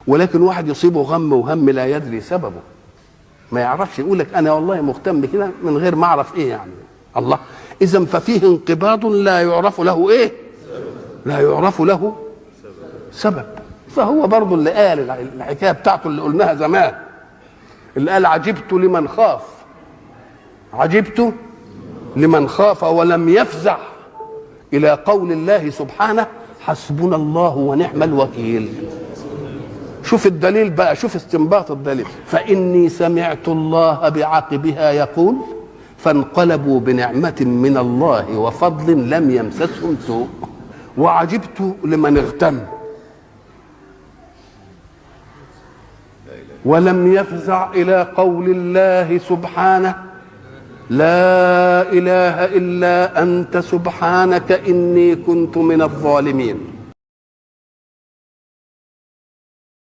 ولكن واحد يصيبه غم وهم لا يدري سببه، ما يعرفش، يقول لك انا والله مهتم كده من غير ما اعرف ايه يعني. الله، اذا ففيه انقباض لا يعرف له ايه؟ لا يعرف له سبب. فهو برضه اللي قال الحكايه بتاعته اللي قلناها زمان، اللي قال عجبت لمن خاف، عجبت لمن خاف ولم يفزع الى قول الله سبحانه حسبنا الله ونعم الوكيل. شوف الدليل بقى، شوف استنباط الدليل، فإني سمعت الله بعقبها يقول فانقلبوا بنعمة من الله وفضل لم يمسسهم سوء. وعجبت لمن اغتم ولم يفزع إلى قول الله سبحانه لا إله إلا أنت سبحانك إني كنت من الظالمين.